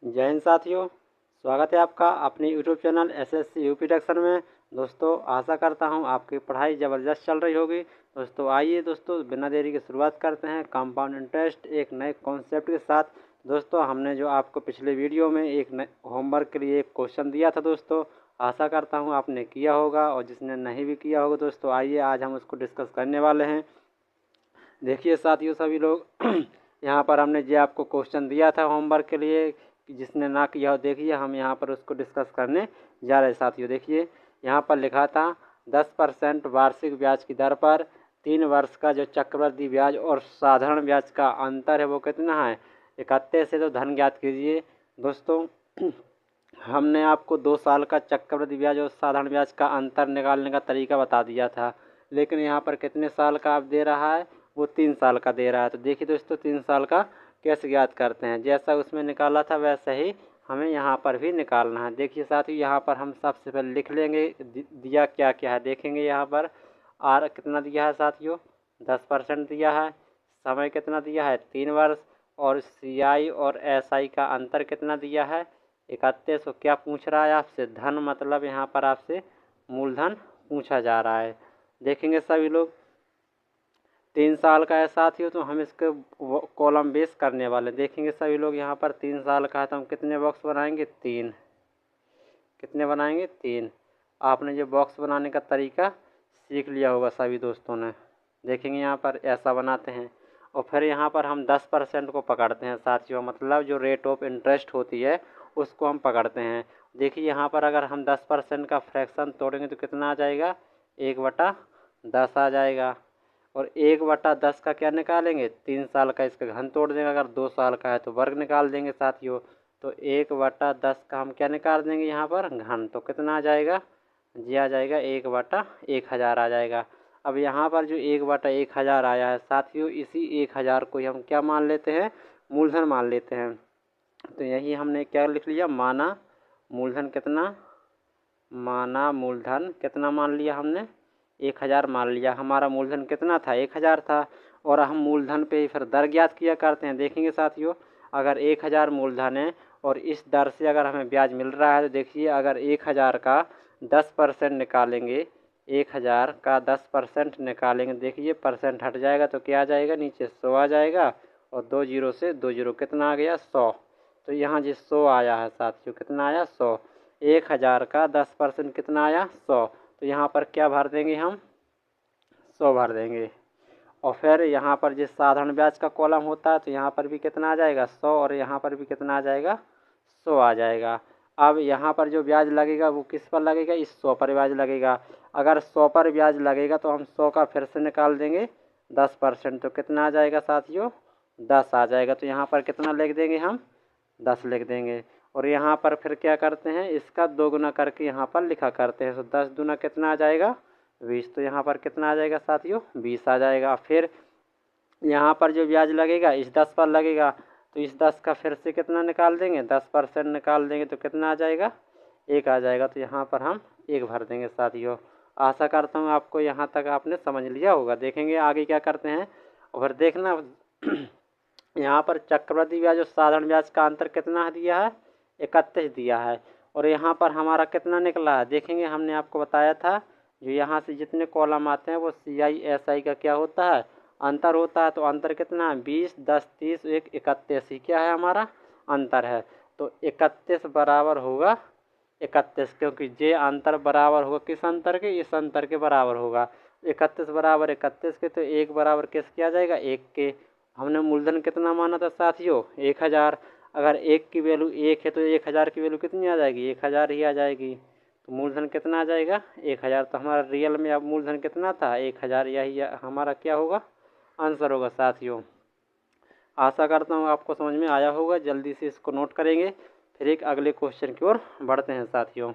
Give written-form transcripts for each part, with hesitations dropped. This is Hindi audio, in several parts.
जय हिंद साथियों। स्वागत है आपका अपने YouTube channel SSC UP deduction में। दोस्तों आशा करता हूं आपकी पढ़ाई ज़बरदस्त चल रही होगी। दोस्तों आइए दोस्तों बिना देरी के शुरुआत करते हैं कंपाउंड इंटरेस्ट एक नए कॉन्सेप्ट के साथ। दोस्तों हमने जो आपको पिछले वीडियो में एक होमवर्क के लिए एक क्वेश्चन दिया था दोस्तों, आशा करता हूँ आपने किया होगा, और जिसने नहीं भी किया होगा दोस्तों आइए आज हम उसको डिस्कस करने वाले हैं। देखिए साथियों सभी लोग यहाँ पर हमने जो आपको क्वेश्चन दिया था होमवर्क के लिए, जिसने ना किया हो देखिए हम यहाँ पर उसको डिस्कस करने जा रहे हैं साथियों। देखिए यहाँ पर लिखा था 10% वार्षिक ब्याज की दर पर 3 वर्ष का जो चक्रवृद्धि ब्याज और साधारण ब्याज का अंतर है वो कितना है 31 से। तो धन ज्ञात कीजिए। दोस्तों हमने आपको 2 साल का चक्रवृद्धि ब्याज और साधारण ब्याज का अंतर निकालने का तरीका बता दिया था, लेकिन यहाँ पर कितने साल का आप दे रहा है वो 3 साल का दे रहा है। तो देखिए दोस्तों 3 साल का कैसे ज्ञात करते हैं, जैसा उसमें निकाला था वैसे ही हमें यहाँ पर भी निकालना है। देखिए साथियों यहाँ पर हम सबसे पहले लिख लेंगे दिया क्या क्या है। देखेंगे यहाँ पर आर कितना दिया है साथियों 10% दिया है, समय कितना दिया है 3 वर्ष, और CI और SI का अंतर कितना दिया है 31। क्या पूछ रहा है आपसे धन, मतलब यहाँ पर आपसे मूलधन पूछा जा रहा है। देखेंगे सभी लोग 3 साल का है साथियों, तो हम इसके कॉलम बेस करने वाले। देखेंगे सभी लोग यहाँ पर 3 साल का है तो हम कितने बॉक्स बनाएंगे 3। कितने बनाएंगे 3। आपने जो बॉक्स बनाने का तरीका सीख लिया होगा सभी दोस्तों ने। देखेंगे यहाँ पर ऐसा बनाते हैं, और फिर यहाँ पर हम 10% को पकड़ते हैं साथियों, मतलब जो रेट ऑफ इंटरेस्ट होती है उसको हम पकड़ते हैं। देखिए यहाँ पर अगर हम 10% का फ्रैक्शन तोड़ेंगे तो कितना आ जाएगा 1/10 आ जाएगा। और 1/10 का क्या निकालेंगे 3 साल का, इसका घन तोड़ देंगे। अगर 2 साल का है तो वर्ग निकाल देंगे साथियों। तो 1/10 का हम क्या निकाल देंगे यहाँ पर घन, तो कितना आ जाएगा जी आ जाएगा 1/1000 आ जाएगा। अब यहाँ पर जो 1/1000 आया है साथियों, इसी 1000 को ही हम क्या मान लेते हैं मूलधन मान लेते हैं। तो यही हमने क्या लिख लिया माना मूलधन कितना, माना मूलधन कितना मान लिया हमने 1000 मान लिया। हमारा मूलधन कितना था 1000 था, और हम मूलधन पे ही फिर दर ज्ञात किया करते हैं। देखेंगे साथियों अगर 1000 मूलधन है और इस दर से अगर हमें ब्याज मिल रहा है तो देखिए अगर 1000 का 10% निकालेंगे, 1000 का 10% निकालेंगे, देखिए परसेंट हट जाएगा तो क्या आ जाएगा नीचे 100 आ जाएगा, और 2 जीरो से 2 जीरो कितना आ गया 100। तो यहाँ जी 100 आया है साथियों, कितना आया 100। 1000 का 10% कितना आया 100। तो यहाँ पर क्या भर देंगे हम 100 भर देंगे। और फिर यहाँ पर जिस साधारण ब्याज का कॉलम होता है तो यहाँ पर भी कितना आ जाएगा 100, और यहाँ पर भी कितना आ जाएगा 100 आ जाएगा। अब यहाँ पर जो ब्याज लगेगा वो किस पर लगेगा इस 100 पर ब्याज लगेगा। अगर 100 पर ब्याज लगेगा तो हम 100 का फिर से निकाल देंगे 10%, तो कितना आ जाएगा साथियों 10 आ जाएगा। तो यहाँ पर कितना लिख देंगे हम 10 लिख देंगे। और यहाँ पर फिर क्या करते हैं इसका 2 गुना करके यहाँ पर लिखा करते हैं। तो 10 दूना कितना आ जाएगा 20, तो यहाँ पर कितना आ जाएगा साथियों 20 आ जाएगा। फिर यहाँ पर जो ब्याज लगेगा इस 10 पर लगेगा, तो इस 10 का फिर से कितना निकाल देंगे 10% निकाल देंगे तो कितना आ जाएगा 1 आ जाएगा। तो यहाँ पर हम 1 भर देंगे साथियों। आशा करता हूँ आपको यहाँ तक आपने समझ लिया होगा। देखेंगे आगे क्या करते हैं, और फिर देखना यहाँ पर चक्रवृद्धि ब्याज और साधारण ब्याज का अंतर कितना दिया है 31 दिया है, और यहाँ पर हमारा कितना निकला है। देखेंगे हमने आपको बताया था जो यहाँ से जितने कॉलम आते हैं वो CI SI का क्या होता है अंतर होता है। तो अंतर कितना है 20, 10, 30, 1, 31 ही क्या है हमारा अंतर है। तो 31 बराबर होगा 31, क्योंकि जे अंतर बराबर होगा किस अंतर के इस अंतर के बराबर होगा। 31 बराबर 31 के, तो 1 बराबर किसके आ जाएगा 1 के। हमने मूलधन कितना माना था साथियों 1000। अगर 1 की वैल्यू 1 है तो 1000 की वैल्यू कितनी आ जाएगी 1000 ही आ जाएगी। तो मूलधन कितना आ जाएगा 1000। तो हमारा रियल में अब मूलधन कितना था 1000, यही हमारा क्या होगा आंसर होगा साथियों। आशा करता हूँ आपको समझ में आया होगा। जल्दी से इसको नोट करेंगे, फिर एक अगले क्वेश्चन की ओर बढ़ते हैं साथियों।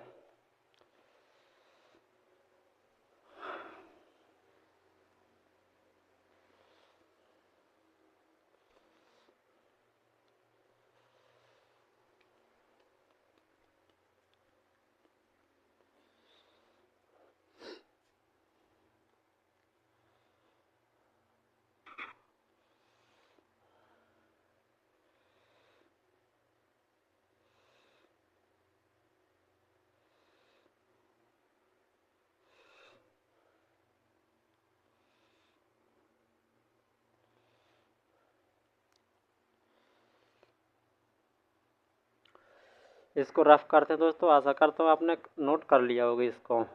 इसको रफ करते हैं दोस्तों। आशा करता हूँ आपने नोट कर लिया होगा इसको।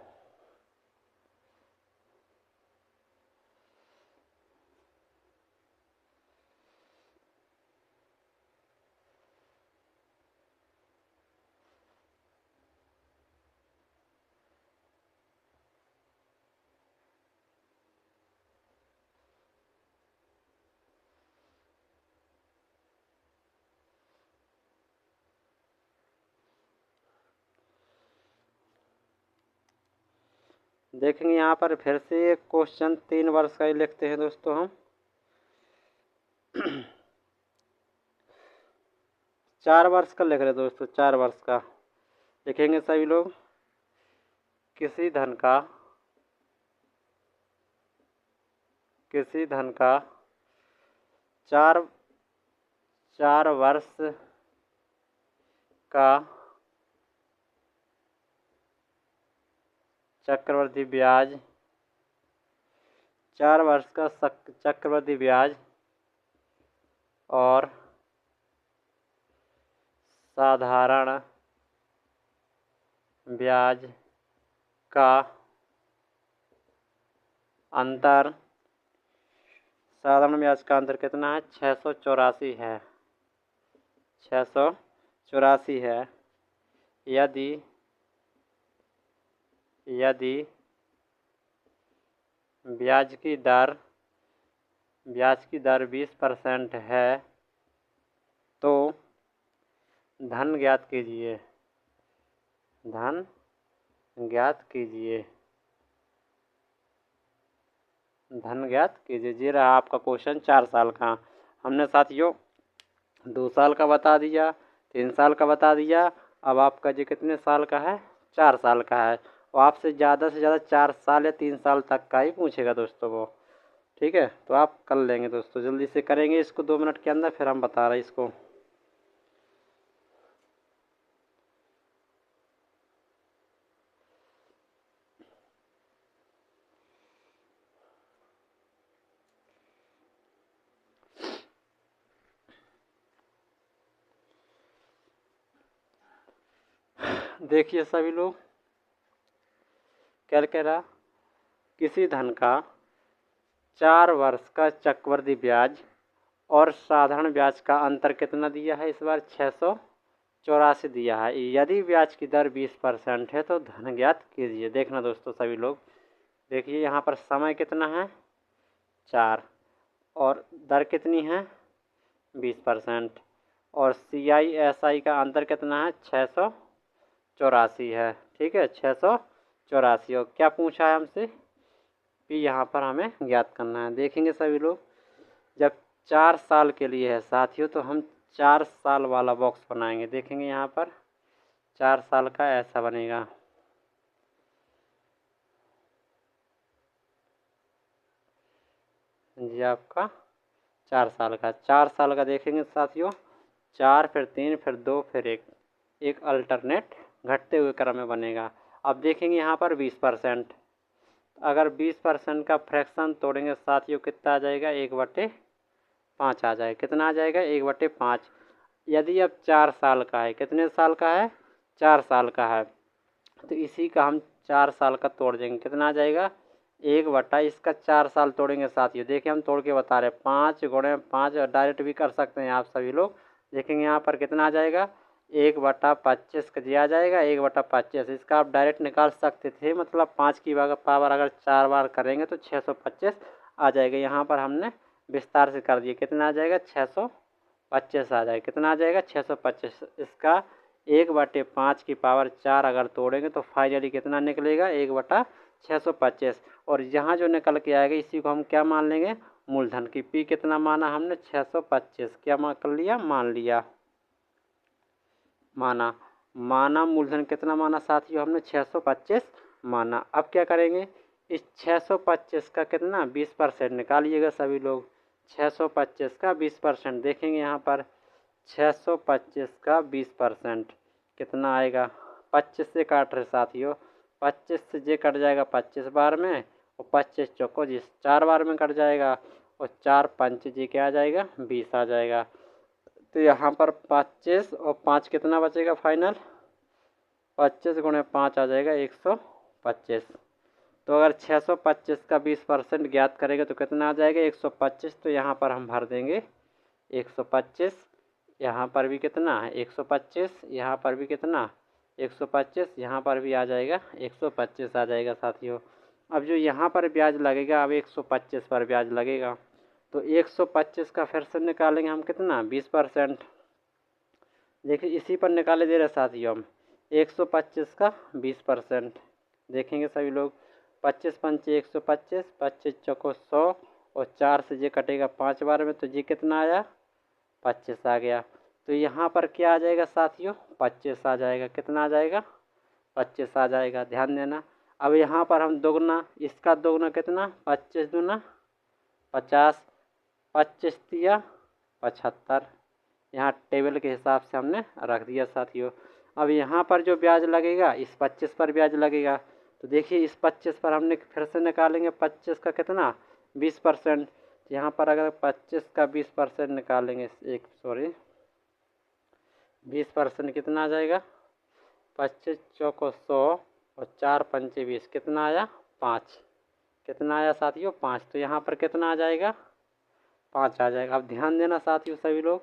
देखेंगे यहाँ पर फिर से एक क्वेश्चन 3 वर्ष का ही लिखते हैं दोस्तों हम। 4 वर्ष का लिख रहे हैं दोस्तों, 4 वर्ष का लिखेंगे सभी लोग। किसी धन का 4 वर्ष का चक्रवृद्धि ब्याज, 4 वर्ष का चक्रवृद्धि ब्याज और साधारण ब्याज का अंतर, साधारण ब्याज का अंतर कितना है? 684 है, 684 है। यदि ब्याज की दर 20% है तो धन ज्ञात कीजिए। धन ज्ञात कीजिए, धन ज्ञात कीजिए। ये रहा आपका क्वेश्चन 4 साल का। हमने साथियों 2 साल का बता दिया, 3 साल का बता दिया। अब आपका जी कितने साल का है? 4 साल का है। और आपसे ज़्यादा से ज़्यादा 4 साल या 3 साल तक का ही पूछेगा दोस्तों वो। ठीक है, तो आप कर लेंगे दोस्तों, जल्दी से करेंगे इसको 2 मिनट के अंदर, फिर हम बता रहे हैं इसको। देखिए सभी लोग, क्या कह रहा? किसी धन का 4 वर्ष का चक्रवृद्धि ब्याज और साधारण ब्याज का अंतर कितना दिया है? इस बार 684 दिया है। यदि ब्याज की दर 20% है तो धन ज्ञात कीजिए। देखना दोस्तों सभी लोग, देखिए यहाँ पर समय कितना है? 4, और दर कितनी है? 20%, और CI/SI का अंतर कितना है? 684 है। ठीक है, 684। और क्या पूछा है हमसे? कि यहाँ पर हमें ज्ञात करना है। देखेंगे सभी लोग, जब 4 साल के लिए है साथियों तो हम 4 साल वाला बॉक्स बनाएंगे। देखेंगे यहाँ पर 4 साल का ऐसा बनेगा। जी आपका 4 साल का, 4 साल का देखेंगे साथियों, 4 फिर 3 फिर 2 फिर 1, एक अल्टरनेट घटते हुए क्रम में बनेगा। अब देखेंगे यहाँ पर 20%, अगर 20% का फ्रैक्शन तोड़ेंगे साथियों कितना आ जाएगा? 1/5 आ जाएगा। कितना आ जाएगा? 1/5। यदि अब 4 साल का है, कितने साल का है? 4 साल का है, तो इसी का हम 4 साल का तोड़ देंगे। कितना आ जाएगा? 1/, इसका 4 साल तोड़ेंगे साथियों। देखिए हम तोड़ के बता रहे हैं, 5 × 5 डायरेक्ट भी कर सकते हैं आप सभी लोग। देखेंगे यहाँ पर कितना आ जाएगा? 1/25 का जी आ जाएगा, 1/25। इसका आप डायरेक्ट निकाल सकते थे, मतलब 5 की पावर अगर 4 बार करेंगे तो 625 आ जाएगा। यहाँ पर हमने विस्तार से कर दिया, कितना आ जाएगा? 625 आ जाएगा। कितना आ जाएगा? 625। इसका 1/5 की पावर 4 अगर तोड़ेंगे तो फाइनली कितना निकलेगा? 1/625। और यहाँ जो निकल के आएगा इसी को हम क्या मान लेंगे? मूलधन की। पी कितना माना हमने? 625। क्या कर लिया? मान लिया, माना मूलधन कितना माना साथियों हमने? 625 माना। अब क्या करेंगे? इस 625 का कितना? 20% निकालिएगा सभी लोग। 625 का 20% देखेंगे यहाँ पर, 625 का 20% कितना आएगा? 25 से काट रहे साथियों, 25 से जे कट जाएगा 25 बार में, और 25 चौको जिस 4 बार में कट जाएगा, और 4 पंच जी क्या आ जाएगा? 20 आ जाएगा। तो यहाँ पर 25 और 5 कितना बचेगा फाइनल? 25 गुणे 5 आ जाएगा 125। तो अगर 625 का 20% ज्ञात करेंगे तो कितना आ जाएगा 125। तो यहाँ पर हम भर देंगे 125, यहाँ पर भी कितना है 125, यहाँ पर भी कितना 125, यहाँ पर भी आ जाएगा 125 आ जाएगा साथियों। अब जो यहाँ पर ब्याज लगेगा, अब 125 पर ब्याज लगेगा, तो 125 का फिर से निकालेंगे हम कितना 20%। देखिए इसी पर निकाले दे रहे साथियों हम 125 का 20%। देखेंगे सभी लोग, 25 पंचे 125, 25 चौको 100, और 4 से ये कटेगा 5 बार में, तो ये कितना आया 25 आ गया। तो यहाँ पर क्या आ जाएगा साथियों 25 आ जाएगा। कितना आ जाएगा 25 आ जाएगा, ध्यान देना। अब यहाँ पर हम दोगुना, इसका दोगुना कितना 25 दूना 50, 25 तिया 75, यहाँ टेबल के हिसाब से हमने रख दिया साथियों। अब यहाँ पर जो ब्याज लगेगा इस 25 पर ब्याज लगेगा, तो देखिए इस 25 पर हमने फिर से निकालेंगे 25 का कितना 20%। यहाँ पर अगर 25 का 20% निकालेंगे, 20% कितना आ जाएगा 25 चौको 100, और 4 पंचे 20, कितना आया 5। कितना आया साथियों 5। तो यहाँ पर कितना आ जाएगा 5 आ जाएगा। अब ध्यान देना साथियों सभी लोग,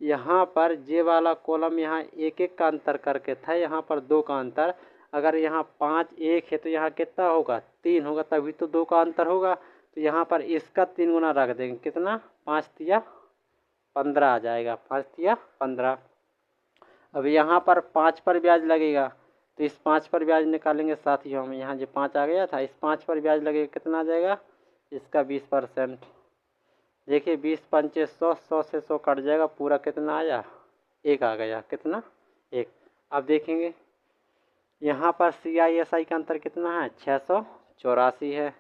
यहाँ पर ये वाला कॉलम यहाँ एक एक का अंतर करके था, यहाँ पर 2 का अंतर। अगर यहाँ 5 1 है तो यहाँ कितना होगा 3 होगा, तभी तो 2 का अंतर होगा। तो यहाँ पर इसका 3 गुना रख देंगे, कितना 5 तिया 15 आ जाएगा, 5 तिया 15। अब यहाँ पर 5 पर ब्याज लगेगा, तो इस 5 पर ब्याज निकालेंगे साथियों हम। यहाँ जो 5 आ गया था, इस 5 पर ब्याज लगेगा, कितना आ जाएगा इसका 20%। देखिए 20 पंचे 100, 100 से 100 कट जाएगा, पूरा कितना आया 1 आ गया, कितना 1। अब देखेंगे यहाँ पर CISI का अंतर कितना है 684 है।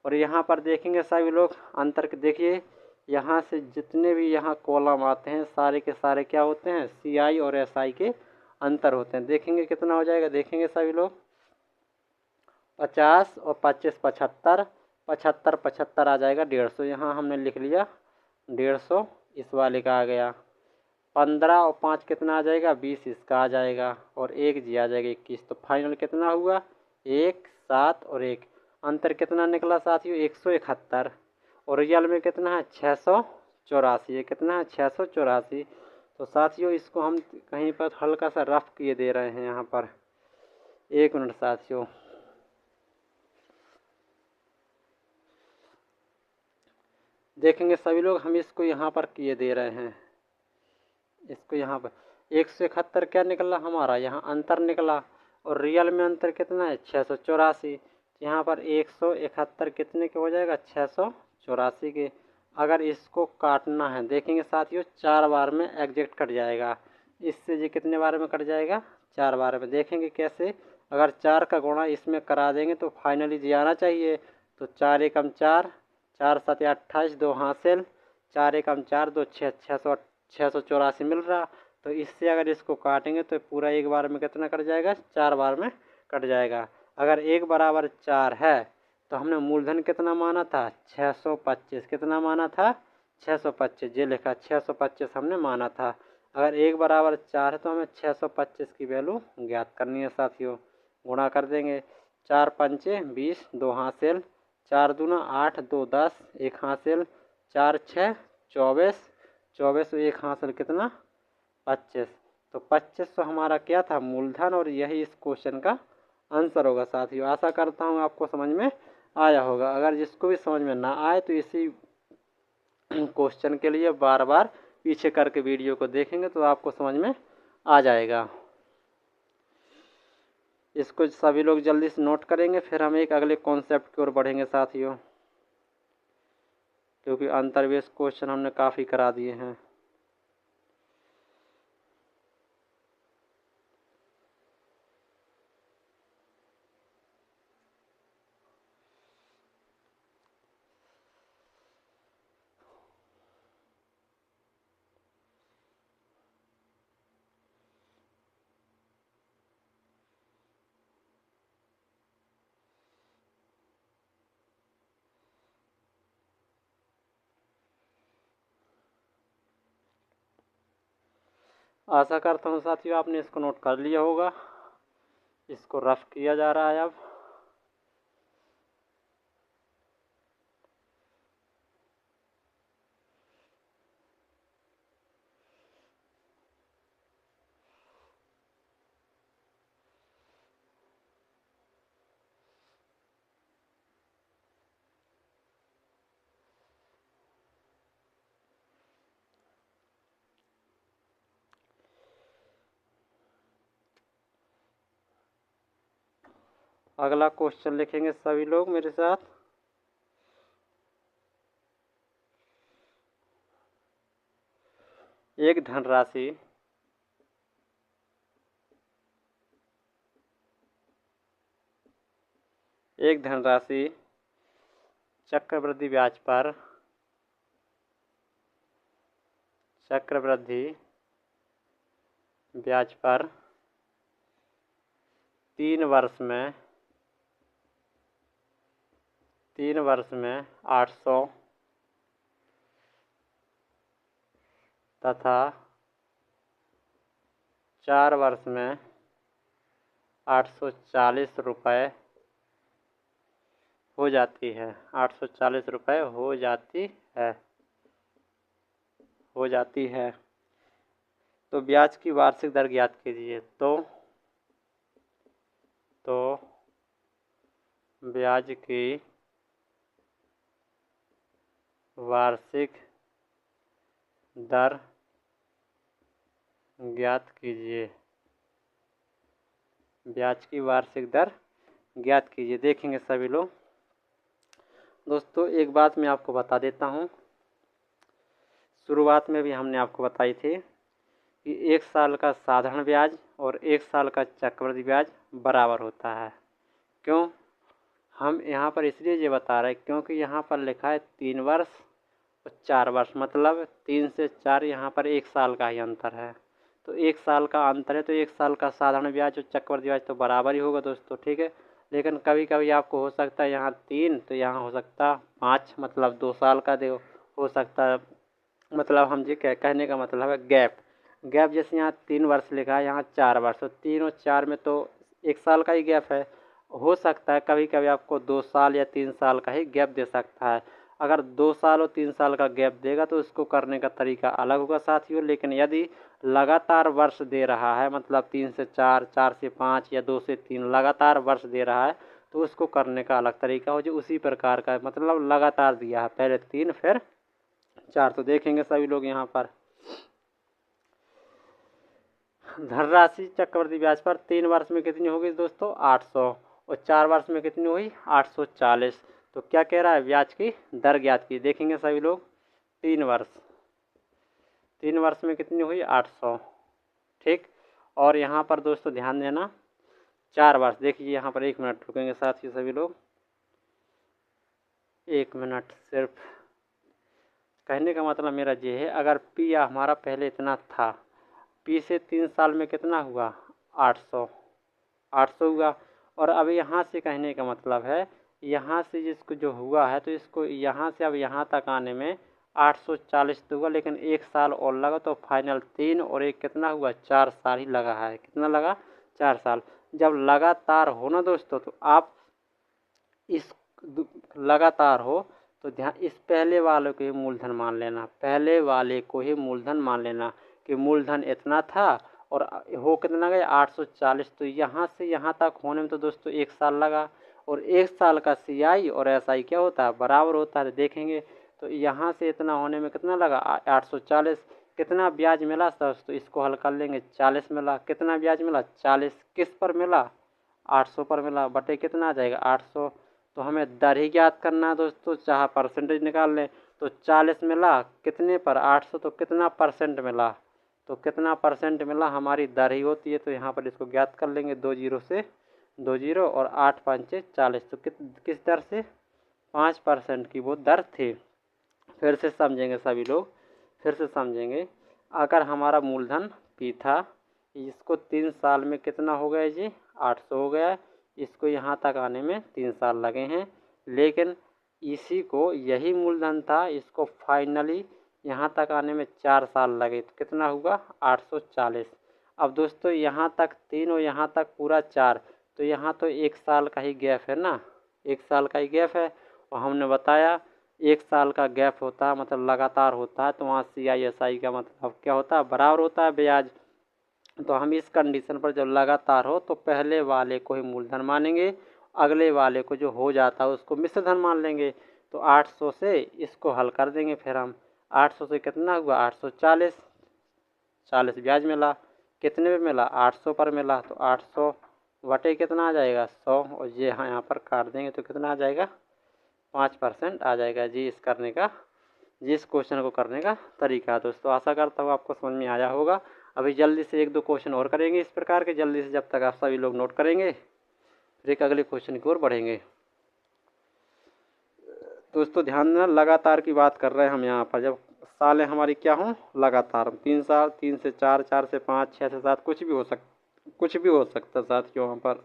और यहाँ पर देखेंगे सभी लोग अंतर, देखिए यहाँ से जितने भी यहाँ कॉलम आते हैं सारे के सारे क्या होते हैं CI और SI के अंतर होते हैं। देखेंगे कितना हो जाएगा, देखेंगे सभी लोग 50 और 25 75, 75 75 आ जाएगा 150। यहाँ हमने लिख लिया 150, इस वाले का आ गया। 15 और 5 कितना आ जाएगा 20, इसका आ जाएगा, और 1 जी आ जाएगा 21। तो फाइनल कितना हुआ 1 7 और 1, अंतर कितना निकला साथियों 171। और रियल में कितना है 684, ये कितना है 684। तो साथियों इसको हम कहीं पर हल्का सा रफ किए दे रहे हैं यहाँ पर, 1 मिनट साथियों। देखेंगे सभी लोग, हम इसको यहाँ पर किए दे रहे हैं, इसको यहाँ पर 171 क्या निकला हमारा यहाँ अंतर निकला, और रियल में अंतर कितना है 684। यहाँ पर 171 कितने के हो जाएगा 684 के। अगर इसको काटना है, देखेंगे साथियों 4 बार में एग्जैक्ट कट जाएगा, इससे ये कितने बार में कट जाएगा 4 बार में। देखेंगे कैसे, अगर 4 का गुणा इसमें करा देंगे तो फाइनली जी आना चाहिए। तो 4 एकम 4, 4 7 28, 2 हासिल, 4 एकम 4, 2 6, 684 मिल रहा। तो इससे अगर इसको काटेंगे तो पूरा एक बार में कितना कट जाएगा 4 बार में कट जाएगा। अगर 1 बराबर 4 है तो हमने मूलधन कितना माना था 625, कितना माना था 625, ये लिखा 625 हमने माना था। अगर 1 बराबर 4 है तो हमें 625 की वैल्यू ज्ञात करनी है साथियों। गुणा कर देंगे, 4 पंचे 20, 2 हासिल, 4 दूना 8, 2 10, 1 हासिल, 4 6 24, 24 1 हासिल कितना 25। तो 25 तो हमारा क्या था मूलधन, और यही इस क्वेश्चन का आंसर होगा साथियों। आशा करता हूँ आपको समझ में आया होगा। अगर जिसको भी समझ में ना आए तो इसी क्वेश्चन के लिए बार बार पीछे करके वीडियो को देखेंगे तो आपको समझ में आ जाएगा। इसको सभी लोग जल्दी से नोट करेंगे, फिर हम एक अगले कॉन्सेप्ट की ओर बढ़ेंगे साथियों, क्योंकि अंतर्वेश क्वेश्चन हमने काफ़ी करा दिए हैं। आशा करता हूँ साथियों आपने इसको नोट कर लिया होगा। इसको रफ किया जा रहा है अब। अगला क्वेश्चन लिखेंगे सभी लोग मेरे साथ। एक धनराशि चक्रवृद्धि ब्याज पर 3 वर्ष में 800 तथा 4 वर्ष में 840 रुपये हो जाती है। 840 रुपये हो जाती है। तो ब्याज की वार्षिक दर ज्ञात कीजिए। तो ब्याज की वार्षिक दर ज्ञात कीजिए। ब्याज की वार्षिक दर ज्ञात कीजिए। देखेंगे सभी लोग। दोस्तों एक बात मैं आपको बता देता हूँ, शुरुआत में भी हमने आपको बताई थी कि 1 साल का साधारण ब्याज और 1 साल का चक्रवृद्धि ब्याज बराबर होता है। क्यों हम यहाँ पर इसलिए ये बता रहे हैं क्योंकि यहाँ पर लिखा है 3 वर्ष और 4 वर्ष, मतलब 3 से 4 यहाँ पर 1 साल का ही अंतर है। तो 1 साल का अंतर है तो 1 साल का साधारण ब्याज और चक्रवृद्धि ब्याज तो बराबर ही होगा दोस्तों, ठीक है। लेकिन कभी कभी आपको हो सकता है यहाँ 3 तो यहाँ हो सकता 5, मतलब 2 साल का दे हो सकता है। मतलब हम जी कहने का मतलब है गैप जैसे यहाँ 3 वर्ष लिखा है, यहाँ 4 वर्ष, तो 3 और 4 में तो 1 साल का ही गैप है। हो सकता है कभी कभी आपको 2 साल या 3 साल का ही गैप दे सकता है। अगर 2 साल और 3 साल का गैप देगा तो इसको करने का तरीका अलग होगा साथियों। लेकिन यदि लगातार वर्ष दे रहा है, मतलब 3 से 4, 4 से 5 या 2 से 3 लगातार वर्ष दे रहा है तो उसको करने का अलग तरीका हो जो उसी प्रकार का, मतलब लगातार दिया है, पहले 3 फिर 4। तो देखेंगे सभी लोग यहाँ पर धनराशि चक्रवृद्धि ब्याज पर 3 वर्ष में कितनी होगी दोस्तों 800 और 4 वर्ष में कितनी हुई 840। तो क्या कह रहा है ब्याज की दर ज्ञात की। देखेंगे सभी लोग 3 वर्ष में कितनी हुई 800, ठीक। और यहाँ पर दोस्तों ध्यान देना 4 वर्ष, देखिए यहाँ पर 1 मिनट रुकेंगे साथ ही सभी लोग, 1 मिनट सिर्फ। कहने का मतलब मेरा ये है, अगर पी हमारा पहले इतना था, पी से 3 साल में कितना हुआ 800 हुआ। और अब यहाँ से कहने का मतलब है यहाँ से जिसको जो हुआ है तो इसको यहाँ से अब यहाँ तक आने में 840 तो हुआ, लेकिन 1 साल और लगा तो फाइनल 3 और 1 कितना हुआ 4 साल ही लगा है। कितना लगा 4 साल। जब लगातार हो ना दोस्तों तो आप इस लगातार हो तो ध्यान इस पहले वाले को ही मूलधन मान लेना, पहले वाले को ही मूलधन मान लेना कि मूलधन इतना था और हो कितना गया 840। तो यहाँ से यहाँ तक होने में तो दोस्तों 1 साल लगा और 1 साल का CI और SI क्या होता है बराबर होता है। देखेंगे तो यहाँ से इतना होने में कितना लगा 840। कितना ब्याज मिला दोस्तों इसको हल कर लेंगे 40 मिला। कितना ब्याज मिला 40, किस पर मिला 800 पर मिला, बटे कितना आ जाएगा 800। तो हमें दर ही ज्ञात करना है दोस्तों, चाहे परसेंटेज निकाल लें। तो 40 मिला कितने पर 800, तो कितना परसेंट मिला, तो कितना परसेंट मिला हमारी दर ही होती है। तो यहाँ पर इसको ज्ञात कर लेंगे 2 जीरो से 2 जीरो और 8 5 40। तो किस दर से 5% की वो दर थी। फिर से समझेंगे सभी लोग, फिर से समझेंगे। अगर हमारा मूलधन पी था, इसको 3 साल में कितना हो गया जी 800 हो गया, इसको यहाँ तक आने में 3 साल लगे हैं। लेकिन इसी को यही मूलधन था, इसको फाइनली यहाँ तक आने में 4 साल लगे, तो कितना हुआ 840। अब दोस्तों यहाँ तक 3 और यहाँ तक पूरा 4, तो यहाँ तो 1 साल का ही गैप है ना, 1 साल का ही गैप है। और हमने बताया 1 साल का गैप होता है मतलब लगातार होता है, तो वहाँ CISI का मतलब क्या होता है, बराबर होता है ब्याज। तो हम इस कंडीशन पर जब लगातार हो तो पहले वाले को ही मूलधन मानेंगे, अगले वाले को जो हो जाता है उसको मिश्र धन मान लेंगे। तो 800 से इसको हल कर देंगे फिर हम। 800 से कितना हुआ, 840, 40 ब्याज मिला। कितने पे मिला, 800 पर मिला। तो 800 बटे कितना आ जाएगा, 100। और ये यहाँ पर काट देंगे तो कितना आ जाएगा, 5% आ जाएगा जी। इस करने का, जिस क्वेश्चन को करने का तरीका। दोस्तों आशा करता हूँ आपको समझ में आया होगा। अभी जल्दी से 1-2 क्वेश्चन और करेंगे इस प्रकार के, जल्दी से, जब तक आप सभी लोग नोट करेंगे फिर एक अगले क्वेश्चन की ओर बढ़ेंगे। दोस्तों ध्यान देना, लगातार की बात कर रहे हैं हम यहाँ पर। जब सालें हमारी क्या हों, लगातार 3 साल, 3 से 4, 4 से 5, 6 से 7, कुछ भी हो सकता साथियों वहाँ पर।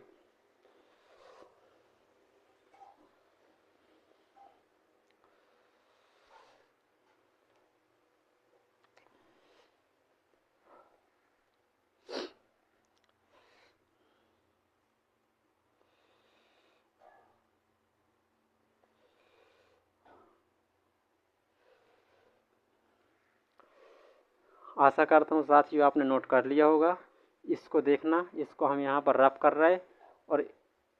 आशा करता हूँ साथियों आपने नोट कर लिया होगा। इसको देखना, इसको हम यहाँ पर रफ कर रहे हैं और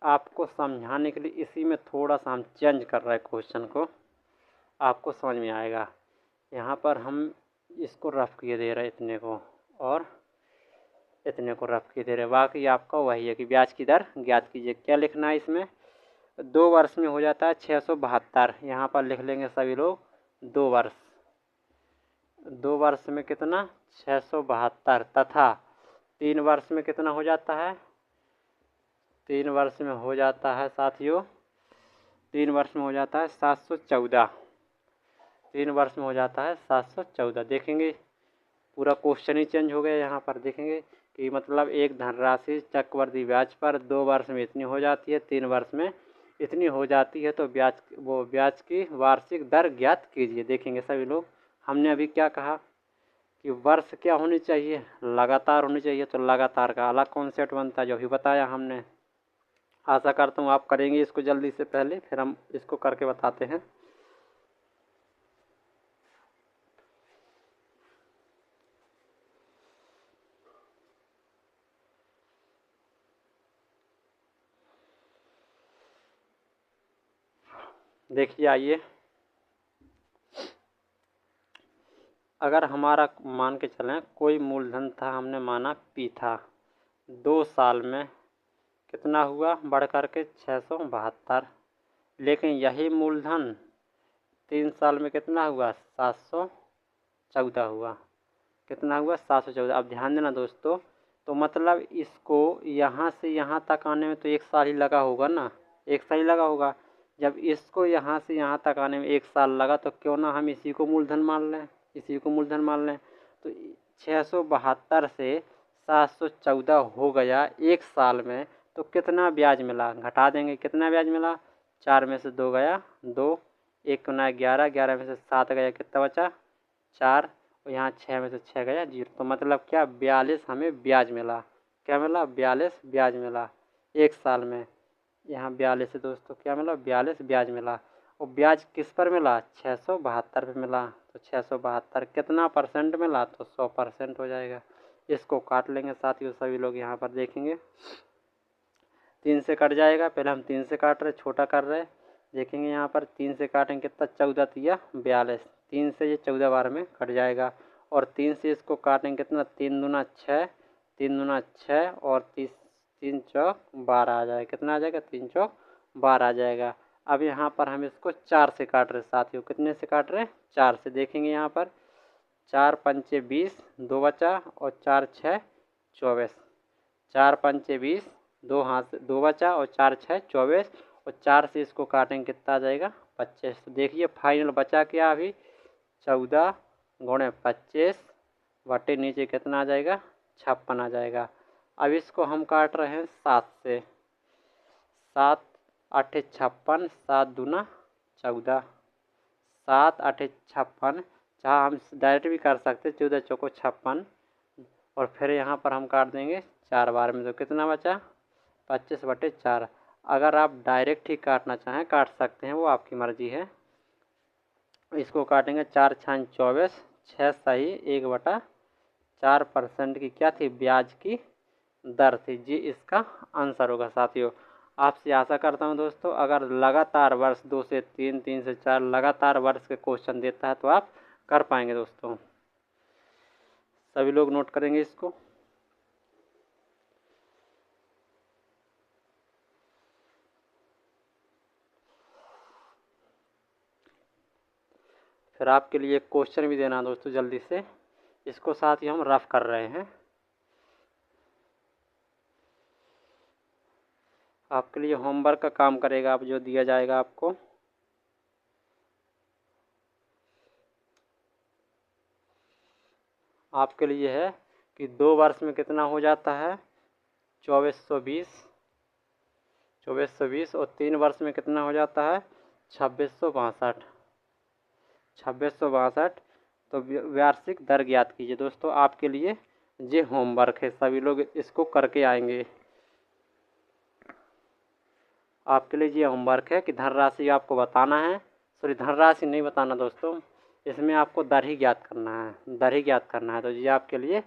आपको समझाने के लिए इसी में थोड़ा सा हम चेंज कर रहे हैं क्वेश्चन को, आपको समझ में आएगा। यहाँ पर हम इसको रफ किए दे रहे हैं इतने को, और इतने को रफ किए दे रहे हैं। बाकी आपका वही है कि ब्याज की दर ज्ञात कीजिए। क्या लिखना है इसमें, 2 वर्ष में हो जाता है 672। यहाँ पर लिख लेंगे सभी लोग 2 वर्ष। 2 वर्ष में कितना, 672, तथा 3 वर्ष में कितना हो जाता है, 3 वर्ष में हो जाता है साथियों, 3 वर्ष में हो जाता है 714। 3 वर्ष में हो जाता है 714। देखेंगे पूरा क्वेश्चन ही चेंज हो गया। यहाँ पर देखेंगे कि मतलब एक धनराशि चक्रवृद्धि ब्याज पर 2 वर्ष में इतनी हो जाती है, 3 वर्ष में इतनी हो जाती है, तो ब्याज की वार्षिक दर ज्ञात कीजिए। देखेंगे सभी लोग, हमने अभी क्या कहा कि वर्ष क्या होनी चाहिए, लगातार होनी चाहिए। तो लगातार का अलग कॉन्सेप्ट बनता है, जो भी बताया हमने। आशा करता हूँ आप करेंगे इसको जल्दी से, पहले फिर हम इसको करके बताते हैं। देखिए आइए, अगर हमारा मान के चलें कोई मूलधन था, हमने माना P था, 2 साल में कितना हुआ, बढ़ कर के 672। लेकिन यही मूलधन 3 साल में कितना हुआ, 714 हुआ। कितना हुआ, 714। अब ध्यान देना दोस्तों, तो मतलब इसको यहाँ से यहाँ तक आने में तो 1 साल ही लगा होगा ना, 1 साल ही लगा होगा। जब इसको यहाँ से यहाँ तक आने में 1 साल लगा, तो क्यों ना हम इसी को मूलधन मान लें, इसी को मूलधन मान लें। तो 672 से 714 हो गया 1 साल में। तो कितना ब्याज मिला, घटा देंगे, कितना ब्याज मिला, 4 में से 2 गया 2, 1 गुना 11, 11 में से 7 गया, कितना बचा, 4, और यहाँ 6 में से 6 गया 0। तो मतलब क्या, 42 हमें ब्याज मिला। क्या मिला, 42 ब्याज मिला 1 साल में। यहाँ 42 से दोस्तों क्या मिला, 42 ब्याज मिला। और ब्याज किस पर मिला, 672 पे मिला। तो 672 कितना परसेंट मिला, तो 100% हो जाएगा। इसको काट लेंगे साथियों सभी लोग। यहाँ पर देखेंगे 3 से कट जाएगा, पहले हम 3 से काट रहे, छोटा कर रहे। देखेंगे यहाँ पर 3 से काटेंगे कितना, 14 तिया 42। 3 से ये 14 बार में कट जाएगा। और 3 से इसको काटेंगे कितना, 3 दूना 6, 3 दूना 6, और 3 चौक 12 आ जाएगा। कितना आ जाएगा, 3 चौक 12 आ जाएगा। अब यहाँ पर हम इसको 4 से काट रहे साथियों, कितने से काट रहे हैं, 4 से। देखेंगे यहाँ पर 4 पंचे 20, 2 बचा, और 4 6 24। 4 पंचे 20, 2 हाथ से 2 बचा, और 4 6 24, और 4 से इसको काटेंगे कितना आ जाएगा, 25। तो देखिए फाइनल बचा क्या, अभी 14 गुणे 25 बटे नीचे कितना आ जाएगा, 56 आ जाएगा। अब इसको हम काट रहे हैं 7 से। 7 8 56, 7 दूना 14, 7 8 56। चाहे हम डायरेक्ट भी कर सकते, 14 चौको 56। और फिर यहाँ पर हम काट देंगे 4 बार में, तो कितना बचा, 25/4। अगर आप डायरेक्ट ही काटना चाहें काट सकते हैं, वो आपकी मर्ज़ी है। इसको काटेंगे 4 छान 24, 6 सही 1/4% की क्या थी, ब्याज की दर थी जी। इसका आंसर होगा साथियों। आपसे आशा करता हूं दोस्तों, अगर लगातार वर्ष 2 से 3, 3 से 4 लगातार वर्ष के क्वेश्चन देता है तो आप कर पाएंगे दोस्तों। सभी लोग नोट करेंगे इसको। फिर आपके लिए क्वेश्चन भी देना दोस्तों जल्दी से। इसको साथ ही हम रफ कर रहे हैं। आपके लिए होमवर्क का काम करेगा आप, जो दिया जाएगा आपको। आपके लिए है कि 2 वर्ष में कितना हो जाता है, 2420 और 3 वर्ष में कितना हो जाता है, 2662। तो वार्षिक दर ज्ञात कीजिए दोस्तों। आपके लिए ये होमवर्क है, सभी लोग इसको करके आएंगे। आपके लिए ये होमवर्क है कि धनराशि आपको बताना है, सॉरी धनराशि नहीं बताना दोस्तों, इसमें आपको दर ही ज्ञात करना है, दर ही ज्ञात करना है। तो ये आपके लिए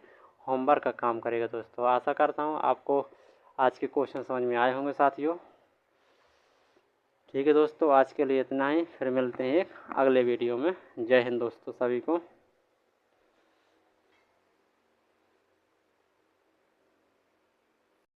होमवर्क का काम करेगा दोस्तों। आशा करता हूँ आपको आज के क्वेश्चन समझ में आए होंगे साथियों। ठीक है दोस्तों, आज के लिए इतना ही। फिर मिलते हैं एक अगले वीडियो में। जय हिंद दोस्तों सभी को।